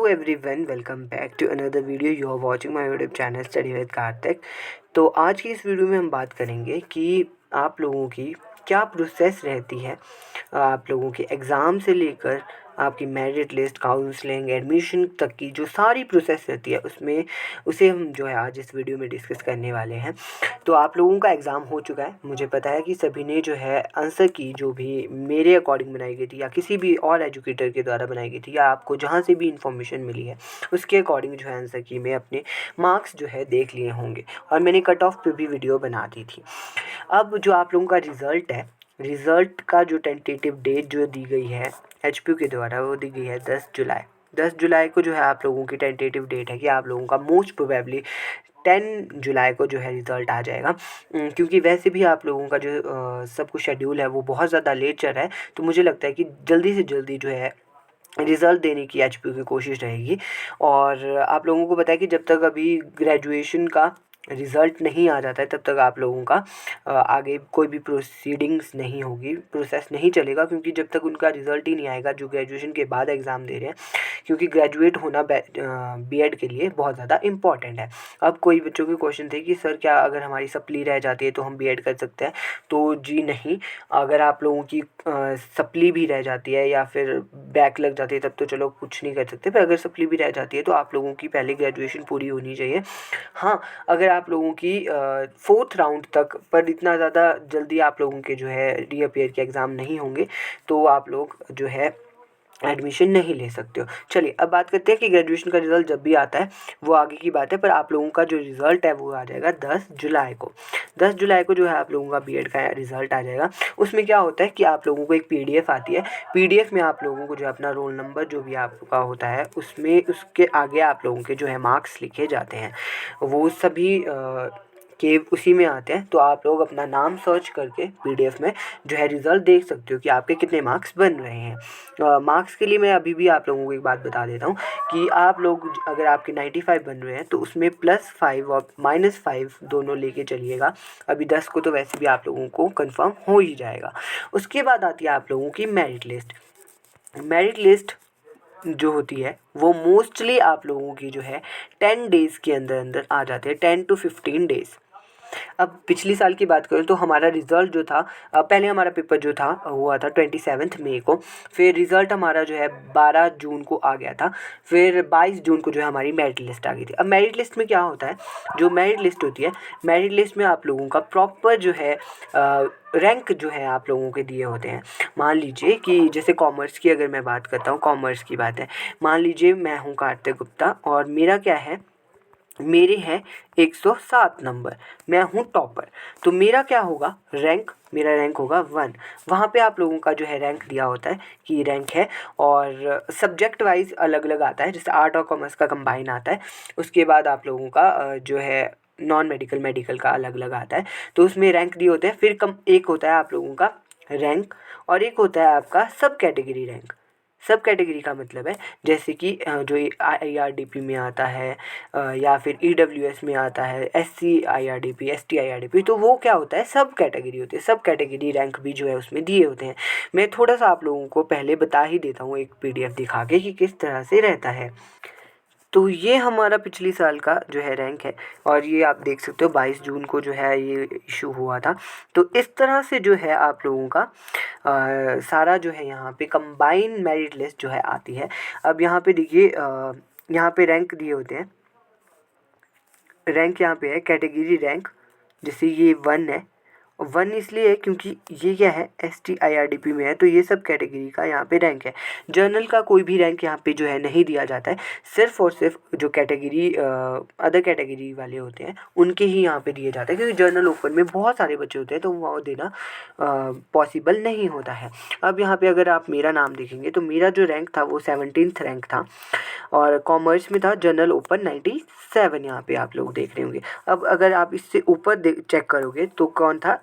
Everyone, welcome back to another video. You are watching my YouTube channel study with Kartik. तो आज की इस video में हम बात करेंगे कि आप लोगों की क्या प्रोसेस रहती है आप लोगों के एग्ज़ाम से लेकर आपकी मेरिट लिस्ट, काउंसलिंग, एडमिशन तक की जो सारी प्रोसेस रहती है उसमें उसे हम जो है आज इस वीडियो में डिस्कस करने वाले हैं। तो आप लोगों का एग्ज़ाम हो चुका है, मुझे पता है कि सभी ने जो है आंसर की जो भी मेरे अकॉर्डिंग बनाई गई थी या किसी भी और एजुकेटर के द्वारा बनाई गई थी या आपको जहाँ से भी इन्फॉर्मेशन मिली है उसके अकॉर्डिंग जो है आंसर की में अपने मार्क्स जो है देख लिए होंगे और मैंने कट ऑफ पे भी वीडियो बना दी थी। अब जो आप लोगों का रिज़ल्ट है, रिज़ल्ट का जो टेंटेटिव डेट जो दी गई है एचपीयू के द्वारा वो दी गई है 10 जुलाई। 10 जुलाई को जो है आप लोगों की टेंटेटिव डेट है कि आप लोगों का मोस्ट प्रोबेबली 10 जुलाई को जो है रिज़ल्ट आ जाएगा। क्योंकि वैसे भी आप लोगों का जो सब कुछ शेड्यूल है वो बहुत ज़्यादा लेट चल रहा है, तो मुझे लगता है कि जल्दी से जल्दी जो है रिज़ल्ट देने की एचपीयू की कोशिश रहेगी। और आप लोगों को पता है कि जब तक अभी ग्रेजुएशन का रिज़ल्ट नहीं आ जाता है तब तक आप लोगों का आगे कोई भी प्रोसीडिंग्स नहीं होगी, प्रोसेस नहीं चलेगा, क्योंकि जब तक उनका रिज़ल्ट ही नहीं आएगा जो ग्रेजुएशन के बाद एग्ज़ाम दे रहे हैं, क्योंकि ग्रेजुएट होना बीएड के लिए बहुत ज़्यादा इम्पॉर्टेंट है। अब कोई बच्चों के क्वेश्चन थे कि सर क्या अगर हमारी सप्ली रह जाती है तो हम बीएड कर सकते हैं? तो जी नहीं, अगर आप लोगों की सप्ली भी रह जाती है या फिर बैक लग जाती है तब तो चलो कुछ नहीं कर सकते, पर अगर सप्ली भी रह जाती है तो आप लोगों की पहले ग्रेजुएशन पूरी होनी चाहिए। हाँ, अगर आप लोगों की 4th राउंड तक, पर इतना ज़्यादा जल्दी आप लोगों के जो है रीअपियर के एग्ज़ाम नहीं होंगे तो आप लोग जो है एडमिशन नहीं ले सकते हो। चलिए अब बात करते हैं कि ग्रेजुएशन का रिज़ल्ट जब भी आता है वो आगे की बात है, पर आप लोगों का जो रिज़ल्ट है वो आ जाएगा 10 जुलाई को। 10 जुलाई को जो है आप लोगों का बीएड का रिज़ल्ट आ जाएगा। उसमें क्या होता है कि आप लोगों को एक पीडीएफ आती है, पीडीएफ में आप लोगों को जो अपना रोल नंबर जो भी आपका होता है उसमें उसके आगे आप लोगों के जो है मार्क्स लिखे जाते हैं, वो सभी के उसी में आते हैं। तो आप लोग अपना नाम सर्च करके पीडीएफ में जो है रिज़ल्ट देख सकते हो कि आपके कितने मार्क्स बन रहे हैं। मार्क्स के लिए मैं अभी भी आप लोगों को एक बात बता देता हूँ कि आप लोग अगर आपके 95 बन रहे हैं तो उसमें +5 और -5 दोनों लेके चलिएगा। अभी 10 को तो वैसे भी आप लोगों को कंफर्म हो ही जाएगा। उसके बाद आती है आप लोगों की मेरिट लिस्ट। मेरिट लिस्ट जो होती है वो मोस्टली आप लोगों की जो है 10 डेज़ के अंदर अंदर आ जाते हैं, 10 to 15 डेज़। अब पिछली साल की बात करें तो हमारा रिज़ल्ट जो था, पहले हमारा पेपर जो था हुआ था 27 मई को, फिर रिज़ल्ट हमारा जो है 12 जून को आ गया था, फिर 22 जून को जो है हमारी मेरिट लिस्ट आ गई थी। अब मेरिट लिस्ट में क्या होता है, जो मेरिट लिस्ट होती है, मेरिट लिस्ट में आप लोगों का प्रॉपर जो है रैंक जो है आप लोगों के दिए होते हैं। मान लीजिए कि जैसे कॉमर्स की अगर मैं बात करता हूँ, कॉमर्स की बात है, मान लीजिए मैं हूँ कार्तिक गुप्ता और मेरा क्या है, मेरे हैं 107 नंबर, मैं हूँ टॉपर, तो मेरा क्या होगा रैंक, मेरा रैंक होगा 1। वहाँ पे आप लोगों का जो है रैंक दिया होता है कि रैंक है, और सब्जेक्ट वाइज अलग अलग आता है, जैसे आर्ट और कॉमर्स का कंबाइन आता है। उसके बाद आप लोगों का जो है नॉन मेडिकल, मेडिकल का अलग अलग आता है, तो उसमें रैंक दिए होते हैं। फिर एक होता है आप लोगों का रैंक और एक होता है आपका सब कैटेगरी रैंक। सब कैटेगरी का मतलब है जैसे कि जो आईआरडीपी में आता है या फिर ईडब्ल्यूएस में आता है, एससी आईआरडीपी, एसटी आईआरडीपी, तो वो क्या होता है सब कैटेगरी होती है। सब कैटेगरी रैंक भी जो है उसमें दिए होते हैं। मैं थोड़ा सा आप लोगों को पहले बता ही देता हूँ एक पीडीएफ दिखा के कि किस तरह से रहता है। तो ये हमारा पिछली साल का जो है रैंक है और ये आप देख सकते हो 22 जून को जो है ये इशू हुआ था। तो इस तरह से जो है आप लोगों का सारा जो है यहाँ पे कंबाइन मेरिट लिस्ट जो है आती है। अब यहाँ पे देखिए, यहाँ पे रैंक दिए होते हैं। रैंक यहाँ पे है कैटेगरी रैंक, जैसे ये 1 है। 1 इसलिए है क्योंकि ये क्या है STIRDP में है, तो ये सब कैटेगरी का यहाँ पे रैंक है। जर्नल का कोई भी रैंक यहाँ पे जो है नहीं दिया जाता है, सिर्फ और सिर्फ जो कैटेगरी अदर कैटेगरी वाले होते हैं उनके ही यहाँ पे दिए जाते हैं, क्योंकि जर्नल ओपन में बहुत सारे बच्चे होते हैं तो वहाँ देना पॉसिबल नहीं होता है। अब यहाँ पे अगर आप मेरा नाम देखेंगे तो मेरा जो रैंक था वो 17th रैंक था और कॉमर्स में था जनरल ओपन 97, यहाँ पे आप लोग देख रहे होंगे। अब अगर आप इससे ऊपर चेक करोगे तो कौन था,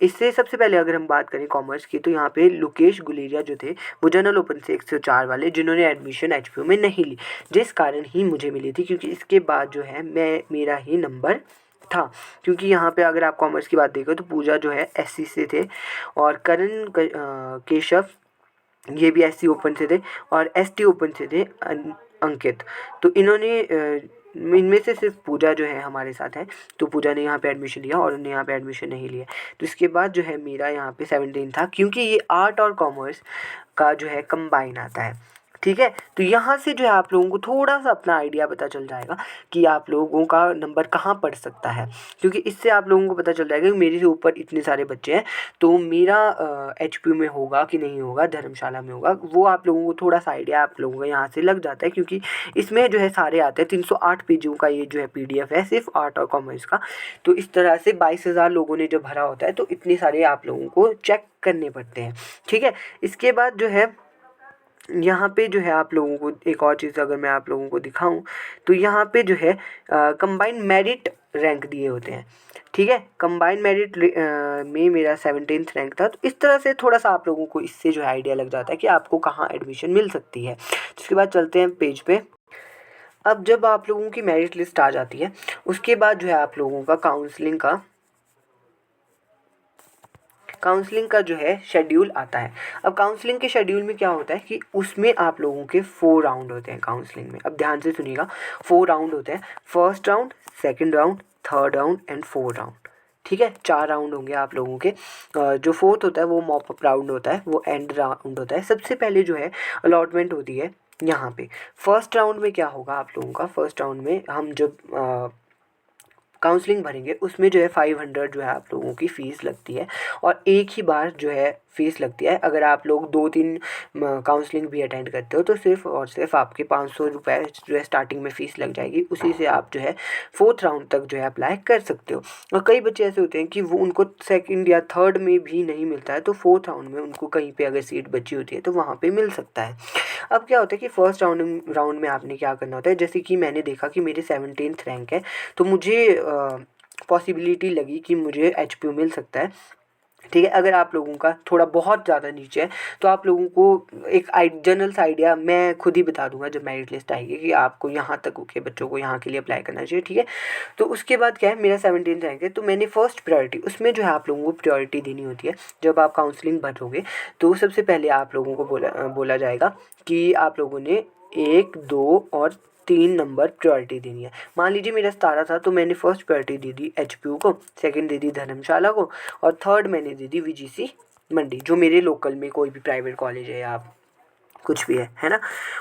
इससे सबसे पहले अगर हम बात करें कॉमर्स की तो यहाँ पे लोकेश गुलेरिया जो थे वो जनरल ओपन से 104 वाले, जिन्होंने एडमिशन एचपीयू में नहीं ली, जिस कारण ही मुझे मिली थी, क्योंकि इसके बाद जो है मेरा ही नंबर था। क्योंकि यहाँ पे अगर आप कॉमर्स की बात देखो तो पूजा जो है एससी से थे और करण केशव ये भी एससी ओपन से थे और एसटी ओपन से थे अंकित। तो इन्होंने इनमें से सिर्फ पूजा जो है हमारे साथ है, तो पूजा ने यहाँ पे एडमिशन लिया और उन्होंने यहाँ पे एडमिशन नहीं लिया। तो इसके बाद जो है मेरा यहाँ पे 17 था, क्योंकि ये आर्ट और कॉमर्स का जो है कंबाइन आता है। ठीक है, तो यहाँ से जो है आप लोगों को थोड़ा सा अपना आइडिया पता चल जाएगा कि आप लोगों का नंबर कहाँ पड़ सकता है, क्योंकि इससे आप लोगों को पता चल जाएगा कि मेरे से ऊपर इतने सारे बच्चे हैं, तो मेरा एचपीयू में होगा कि नहीं होगा, धर्मशाला में होगा, वो आप लोगों को थोड़ा सा आइडिया आप लोगों को यहाँ से लग जाता है। क्योंकि इसमें जो है सारे आते हैं, 308 पेजों का ये जो है पीडीएफ है सिर्फ आर्ट और कॉमर्स का। तो इस तरह से 22,000 लोगों ने जब भरा होता है तो इतने सारे आप लोगों को चेक करने पड़ते हैं। ठीक है, इसके बाद जो है यहाँ पे जो है आप लोगों को एक और चीज़ अगर मैं आप लोगों को दिखाऊं, तो यहाँ पे जो है कंबाइंड मेरिट रैंक दिए होते हैं। ठीक है, कंबाइंड मेरिट में मेरा 17th रैंक था। तो इस तरह से थोड़ा सा आप लोगों को इससे जो है आइडिया लग जाता है कि आपको कहाँ एडमिशन मिल सकती है। उसके बाद चलते हैं पेज पे। अब जब आप लोगों की मेरिट लिस्ट आ जाती है, उसके बाद जो है आप लोगों का काउंसलिंग का जो है शेड्यूल आता है। अब काउंसलिंग के शेड्यूल में क्या होता है कि उसमें आप लोगों के 4 राउंड होते हैं काउंसलिंग में। अब ध्यान से सुनिएगा, 4 राउंड होते हैं। First round, second round, third round and 4th round. ठीक है, 4 राउंड होंगे आप लोगों के। जो 4th होता है वो मॉप अप राउंड होता है, वो एंड राउंड होता है। सबसे पहले जो है अलॉटमेंट होती है यहाँ पे। फर्स्ट राउंड में क्या होगा आप लोगों का, फर्स्ट राउंड में हम जब काउंसलिंग भरेंगे उसमें जो है 500 जो है आप लोगों की फ़ीस लगती है, और एक ही बार जो है फ़ीस लगती है। अगर आप लोग 2-3 काउंसलिंग भी अटेंड करते हो तो सिर्फ और सिर्फ आपके 500 रुपये जो है स्टार्टिंग में फ़ीस लग जाएगी। उसी से आप जो है 4th राउंड तक जो है अप्लाई कर सकते हो। और कई बच्चे ऐसे होते हैं कि वो उनको सेकंड या थर्ड में भी नहीं मिलता है, तो 4th राउंड में उनको कहीं पे अगर सीट बची होती है तो वहाँ पे मिल सकता है। अब क्या होता है कि फर्स्ट राउंड में आपने क्या करना होता है, जैसे कि मैंने देखा कि मेरे 17th रैंक है, तो मुझे पॉसिबिलिटी लगी कि मुझे एचपीयू मिल सकता है। ठीक है, अगर आप लोगों का थोड़ा बहुत ज़्यादा नीचे है तो आप लोगों को एक जनरल सा आइडिया मैं खुद ही बता दूंगा जब मेरिट लिस्ट आएगी कि आपको यहाँ तक के बच्चों को यहाँ के लिए अप्लाई करना चाहिए। ठीक है, तो उसके बाद क्या है, मेरा 17th रैंक है, तो मैंने फर्स्ट प्रायोरिटी, उसमें जो है आप लोगों को प्रायोरिटी देनी होती है। जब आप काउंसलिंग भरोगे तो सबसे पहले आप लोगों को बोला जाएगा कि आप लोगों ने 1, 2 और 3 नंबर प्रायोरिटी देनी है। मान लीजिए मेरा 17 था तो मैंने फर्स्ट प्रायोरिटी दे दी एचपीयू को, सेकंड दे दी धर्मशाला को, और थर्ड मैंने दे दी वीजीसी मंडी, जो मेरे लोकल में कोई भी प्राइवेट कॉलेज है या कुछ भी है ना।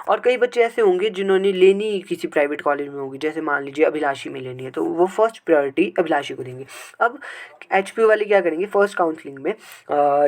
और कई बच्चे ऐसे होंगे जिन्होंने लेनी किसी प्राइवेट कॉलेज में होगी, जैसे मान लीजिए अभिलाषी में लेनी है तो वो फर्स्ट प्रायोरिटी अभिलाषी को देंगे। अब एचपीयू वाले क्या करेंगे, फर्स्ट काउंसलिंग में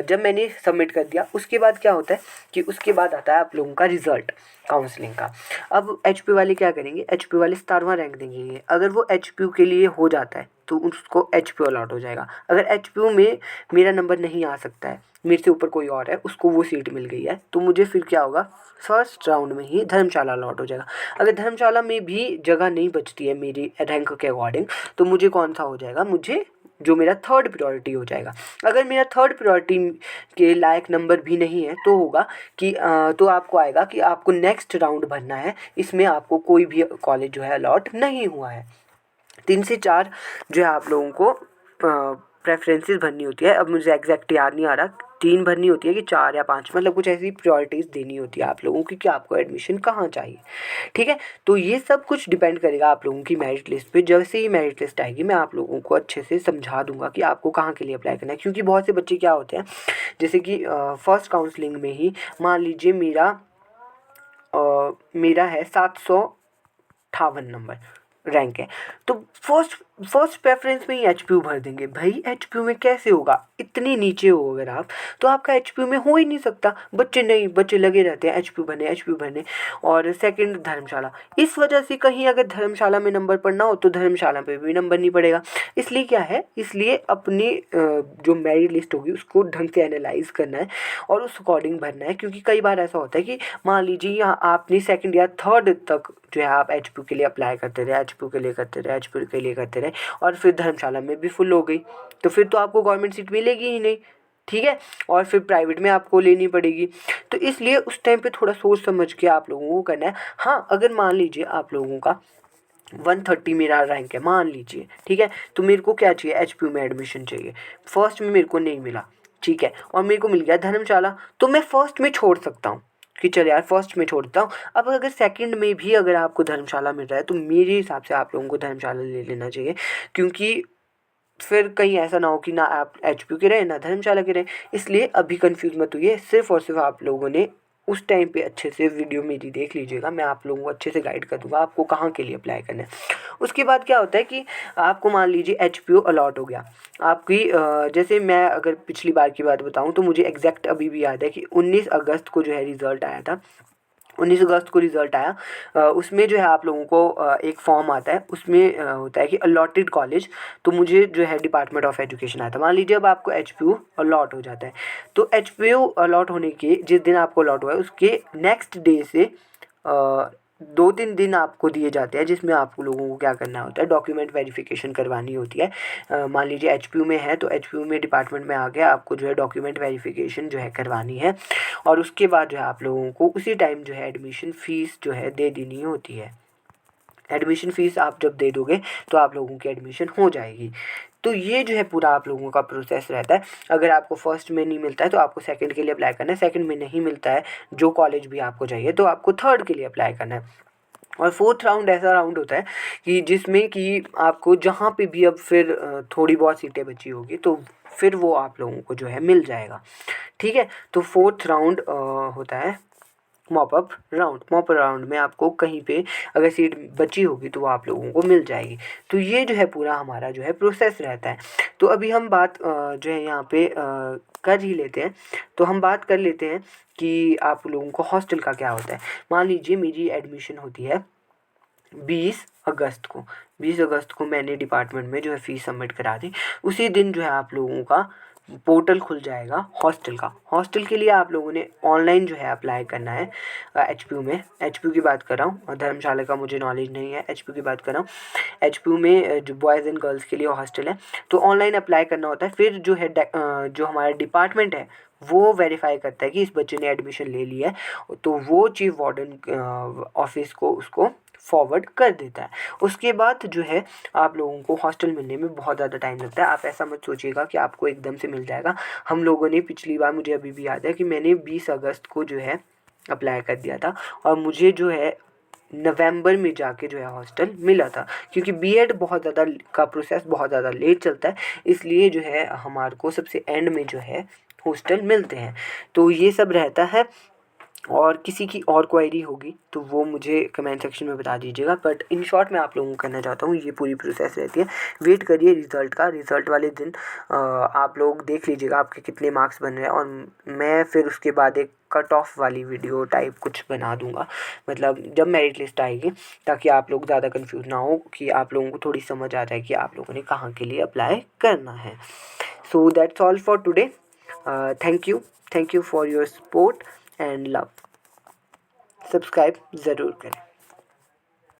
जब मैंने सबमिट कर दिया उसके बाद क्या होता है कि उसके बाद आता है आप लोगों का रिजल्ट काउंसलिंग का। अब एचपीयू वाले क्या करेंगे, एचपीयू वाले 17वां रैंक देंगे। अगर वो एचपीयू के लिए हो जाता है तो उसको एचपीयू अलॉट हो जाएगा। अगर एचपीयू में मेरा नंबर नहीं आ सकता है, मेरे से ऊपर कोई और है, उसको वो सीट मिल गई है, तो मुझे फिर क्या होगा, फर्स्ट राउंड में ही धर्मशाला अलॉट हो जाएगा। अगर धर्मशाला में भी जगह नहीं बचती है मेरी रैंक के अकॉर्डिंग, तो मुझे कौन सा हो जाएगा, मुझे जो मेरा थर्ड प्रायोरिटी हो जाएगा। अगर मेरा थर्ड प्रायोरिटी के लायक नंबर भी नहीं है तो होगा कि तो आपको आएगा कि आपको नेक्स्ट राउंड भरना है, इसमें आपको कोई भी कॉलेज जो है अलॉट नहीं हुआ है। 3 से 4 जो है आप लोगों को प्रेफरेंसेस भरनी होती है। अब मुझे एग्जैक्ट याद नहीं आ रहा 3 भरनी होती है कि 4 या 5, मतलब कुछ ऐसी प्रायोरिटीज़ देनी होती है आप लोगों की कि आपको एडमिशन कहाँ चाहिए। ठीक है, तो ये सब कुछ डिपेंड करेगा आप लोगों की मेरिट लिस्ट पे। जैसे ही मेरिट लिस्ट आएगी मैं आप लोगों को अच्छे से समझा दूंगा कि आपको कहाँ के लिए अप्लाई करना है। क्योंकि बहुत से बच्चे क्या होते हैं, जैसे कि फर्स्ट काउंसलिंग में ही मान लीजिए मेरा है 758 नंबर रैंक है, तो फर्स्ट प्रेफरेंस में ही एचपीयू भर देंगे। भाई एचपीयू में कैसे होगा, इतनी नीचे हो अगर आप, तो आपका एचपीयू में हो ही नहीं सकता। बच्चे लगे रहते हैं एचपीयू भरने। और सेकंड धर्मशाला, इस वजह से कहीं अगर धर्मशाला में नंबर पढ़ना हो तो धर्मशाला पे भी नंबर नहीं पड़ेगा। इसलिए क्या है, इसलिए अपनी जो मेरिट लिस्ट होगी उसको ढंग से एनालाइज करना है और उस अकॉर्डिंग भरना है। क्योंकि कई बार ऐसा होता है कि मान लीजिए यहाँ आपने सेकंड या थर्ड तक जो है आप एचपीयू के लिए अप्लाई करते रहे, एचपीयू के लिए करते रहे और फिर धर्मशाला में भी फुल हो गई, तो फिर तो आपको गवर्नमेंट सीट मिलेगी ही नहीं। ठीक है, और फिर प्राइवेट में आपको लेनी पड़ेगी। तो इसलिए उस टाइम पे थोड़ा सोच समझ के आप लोगों को करना है। हाँ, अगर मान लीजिए आप लोगों का 130 मेरा रैंक है मान लीजिए, ठीक है, तो मेरे को क्या चाहिए, एचपीयू में एडमिशन चाहिए। फर्स्ट में मेरे को नहीं मिला, ठीक है, और मेरे को मिल गया धर्मशाला, तो मैं फर्स्ट में छोड़ सकता हूँ। कि चल यार फर्स्ट में छोड़ देता हूँ। अब अगर सेकंड में भी अगर आपको धर्मशाला मिल रहा है तो मेरे हिसाब से आप लोगों को धर्मशाला ले लेना चाहिए, क्योंकि फिर कहीं ऐसा ना हो कि ना आप एचपीयू के रहे ना धर्मशाला के रहे। इसलिए अभी कंफ्यूज मत होइए, सिर्फ और सिर्फ आप लोगों ने उस टाइम पे अच्छे से वीडियो मेरी देख लीजिएगा, मैं आप लोगों को अच्छे से गाइड कर दूंगा आपको कहाँ के लिए अप्लाई करना है। उसके बाद क्या होता है कि आपको मान लीजिए एचपीयू अलॉट हो गया आपकी, जैसे मैं अगर पिछली बार की बात बताऊँ तो मुझे एग्जैक्ट अभी भी याद है कि 19 अगस्त को जो है रिज़ल्ट आया था। 19 अगस्त को रिज़ल्ट आया, उसमें जो है आप लोगों को एक फॉर्म आता है, उसमें होता है कि अलॉटेड कॉलेज। तो मुझे जो है डिपार्टमेंट ऑफ एजुकेशन आया था। मान लीजिए अब आपको एचपीयू अलॉट हो जाता है, तो एचपीयू अलॉट होने के जिस दिन आपको अलॉट हुआ है उसके नेक्स्ट डे से 2-3 दिन आपको दिए जाते हैं, जिसमें आप लोगों को क्या करना होता है, डॉक्यूमेंट वेरिफिकेशन करवानी होती है। मान लीजिए एचपीयू में है तो एचपीयू में डिपार्टमेंट में आ गया, आपको जो है डॉक्यूमेंट वेरिफिकेशन जो है करवानी है, और उसके बाद जो है आप लोगों को उसी टाइम जो है एडमिशन फ़ीस जो है दे देनी होती है। एडमिशन फ़ीस आप जब दे दोगे तो आप लोगों की एडमिशन हो जाएगी। तो ये जो है पूरा आप लोगों का प्रोसेस रहता है। अगर आपको फर्स्ट में नहीं मिलता है तो आपको सेकंड के लिए अप्लाई करना है, सेकंड में नहीं मिलता है जो कॉलेज भी आपको चाहिए तो आपको थर्ड के लिए अप्लाई करना है। और फोर्थ राउंड ऐसा राउंड होता है कि जिसमें कि आपको जहाँ पे भी अब फिर थोड़ी बहुत सीटें बची होगी तो फिर वो आप लोगों को जो है मिल जाएगा। ठीक है, तो फोर्थ राउंड होता है मॉपअप राउंड। मॉपअप राउंड में आपको कहीं पे अगर सीट बची होगी तो वो आप लोगों को मिल जाएगी। तो ये जो है पूरा हमारा जो है प्रोसेस रहता है। तो अभी हम बात जो है यहाँ पे कर ही लेते हैं। तो हम बात कर लेते हैं कि आप लोगों को हॉस्टल का क्या होता है। मान लीजिए मेरी एडमिशन होती है 20 अगस्त को। 20 अगस्त को मैंने डिपार्टमेंट में जो है फ़ीस सबमिट करा दी। उसी दिन जो है आप लोगों का पोर्टल खुल जाएगा हॉस्टल का। हॉस्टल के लिए आप लोगों ने ऑनलाइन जो है अप्लाई करना है एचपीयू में। एचपीयू की बात कर रहा हूँ और धर्मशाला का मुझे नॉलेज नहीं है, एचपीयू की बात कर रहा हूँ। एचपीयू में जो बॉयज़ एंड गर्ल्स के लिए हॉस्टल है तो ऑनलाइन अप्लाई करना होता है। फिर जो है जो हमारा डिपार्टमेंट है वो वेरीफाई करता है कि इस बच्चे ने एडमिशन ले लिया है, तो वो चीफ वार्डन ऑफिस को उसको फॉरवर्ड कर देता है। उसके बाद जो है आप लोगों को हॉस्टल मिलने में बहुत ज़्यादा टाइम लगता है। आप ऐसा मत सोचिएगा कि आपको एकदम से मिल जाएगा। हम लोगों ने पिछली बार, मुझे अभी भी याद है कि मैंने 20 अगस्त को जो है अप्लाई कर दिया था और मुझे जो है नवंबर में जाके जो है हॉस्टल मिला था, क्योंकि बीएड बहुत ज़्यादा का प्रोसेस बहुत ज़्यादा लेट चलता है, इसलिए जो है हमारे को सबसे एंड में जो है हॉस्टल मिलते हैं। तो ये सब रहता है। और किसी की और क्वेरी होगी तो वो मुझे कमेंट सेक्शन में बता दीजिएगा, बट इन शॉर्ट मैं आप लोगों को कहना चाहता हूँ ये पूरी प्रोसेस रहती है। वेट करिए रिज़ल्ट का। रिज़ल्ट वाले दिन आप लोग देख लीजिएगा आपके कितने मार्क्स बन रहे हैं, और मैं फिर उसके बाद एक कट ऑफ वाली वीडियो टाइप कुछ बना दूंगा, मतलब जब मेरिट लिस्ट आएगी, ताकि आप लोग ज़्यादा कंफ्यूज ना हो, कि आप लोगों को थोड़ी समझ आ जाए कि आप लोगों ने कहाँ के लिए अप्लाई करना है। So that's all for today. Thank you for your support and love. Subscribe ज़रूर करें।